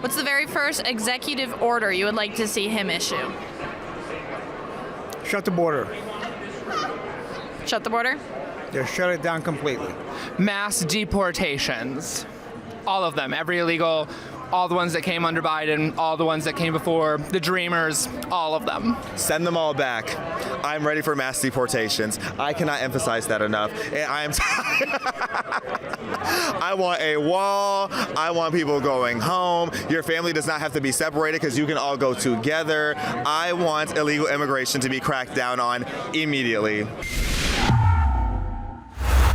What's the very first executive order you would like to see him issue? Shut the border. Shut the border? Just shut it down completely. Mass deportations. All of them. Every illegal, all the ones that came under Biden, all the ones that came before, the Dreamers, all of them. Send them all back. I'm ready for mass deportations. I cannot emphasize that enough. And I am I want a wall. I want people going home. Your family does not have to be separated because you can all go together. I want illegal immigration to be cracked down on immediately.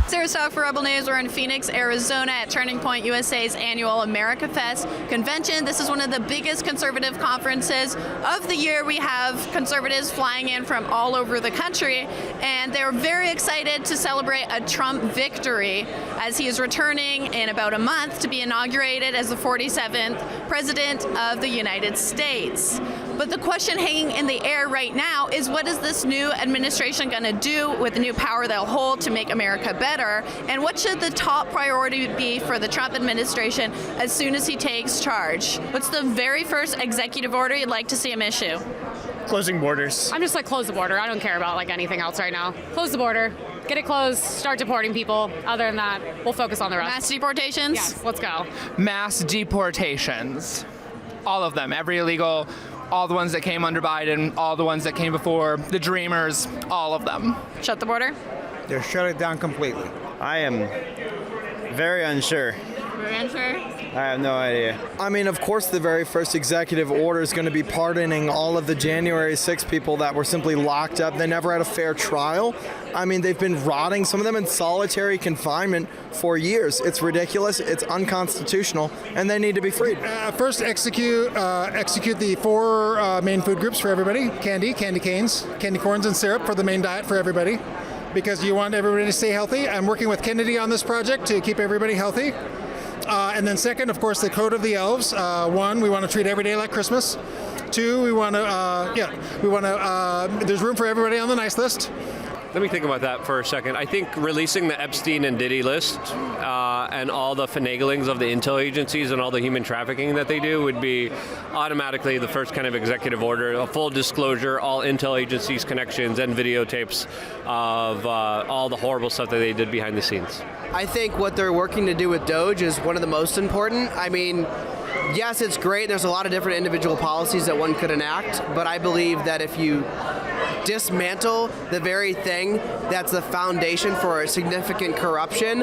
Sarah Stock for Rebel News. We're in Phoenix, Arizona at Turning Point USA's annual America Fest convention. This is one of the biggest conservative conferences of the year. We have conservatives flying in from all over the country, and they're very excited to celebrate a Trump victory as he is returning in about a month to be inaugurated as the 47th President of the United States. But the question hanging in the air right now is, what is this new administration going to do with the new power they'll hold to make America better? And what should the top priority be for the Trump administration as soon as he takes charge? What's the very first executive order you'd like to see him issue? Closing borders. I'm just like, close the border. I don't care about like anything else right now. Close the border. Get it closed. Start deporting people. Other than that, we'll focus on the rest. Mass deportations? Yes, let's go. Mass deportations. All of them. Every illegal, all the ones that came under Biden, all the ones that came before, the Dreamers, all of them. Shut the border? Just shut it down completely. I am very unsure. Very unsure. I have no idea. I mean, of course, the very first executive order is going to be pardoning all of the January 6 people that were simply locked up. They never had a fair trial. I mean, they've been rotting, some of them in solitary confinement for years. It's ridiculous. It's unconstitutional, and they need to be freed. First, execute the four main food groups for everybody. Candy canes, candy corns, and syrup for the main diet for everybody, because you want everybody to stay healthy. I'm working with Kennedy on this project to keep everybody healthy. And then second, of course, the Code of the Elves. One, we want to treat every day like Christmas. Two, we want to, there's room for everybody on the nice list. Let me think about that for a second. I think releasing the Epstein and Diddy list and all the finaglings of the intel agencies and all the human trafficking that they do would be automatically the first kind of executive order, a full disclosure, all intel agencies' connections and videotapes of all the horrible stuff that they did behind the scenes. I think what they're working to do with Doge is one of the most important. I mean, yes, it's great. There's a lot of different individual policies that one could enact, but I believe that if you dismantle the very thing that's the foundation for significant corruption,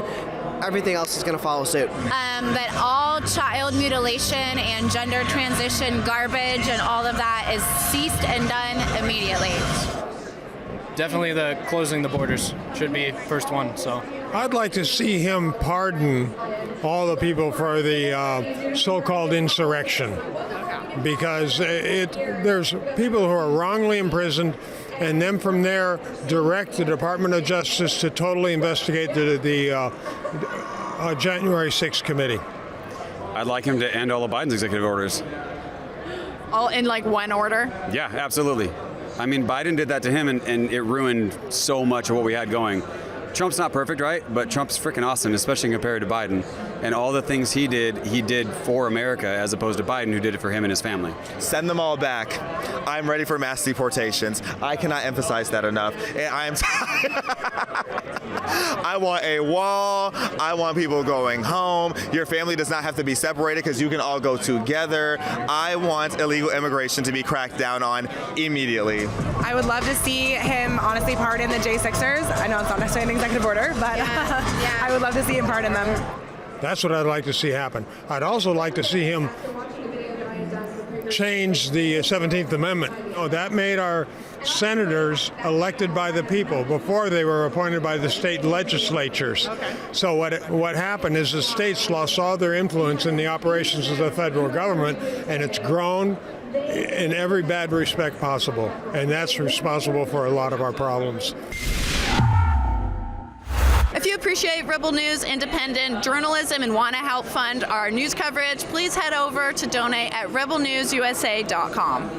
everything else is going to follow suit. That all child mutilation and gender transition garbage and all of that is ceased and done immediately. Definitely the closing the borders should be first one. So I'd like to see him pardon all the people for the so-called insurrection, because there's people who are wrongly imprisoned, and then from there direct the Department of Justice to totally investigate the January 6th committee. I'd like him to end all of Biden's executive orders. All in like one order? Yeah, absolutely. I mean, Biden did that to him, and it ruined so much of what we had going. Trump's not perfect, right? But Trump's freaking awesome, especially compared to Biden. And all the things he did for America, as opposed to Biden, who did it for him and his family. Send them all back. I'm ready for mass deportations. I cannot emphasize that enough. And I am I want a wall. I want people going home. Your family does not have to be separated because you can all go together. I want illegal immigration to be cracked down on immediately. I would love to see him honestly pardon the J6ers. I know it's not necessarily an executive order, but I would love to see him pardon them. That's what I'd like to see happen. I'd also like to see him change the 17th Amendment. That made our senators elected by the people. Before, they were appointed by the state legislatures. Okay. So what happened is the states lost all their influence in the operations of the federal government, and it's grown in every bad respect possible. And that's responsible for a lot of our problems. If you appreciate Rebel News independent journalism and want to help fund our news coverage, please head over to donate at rebelnewsusa.com.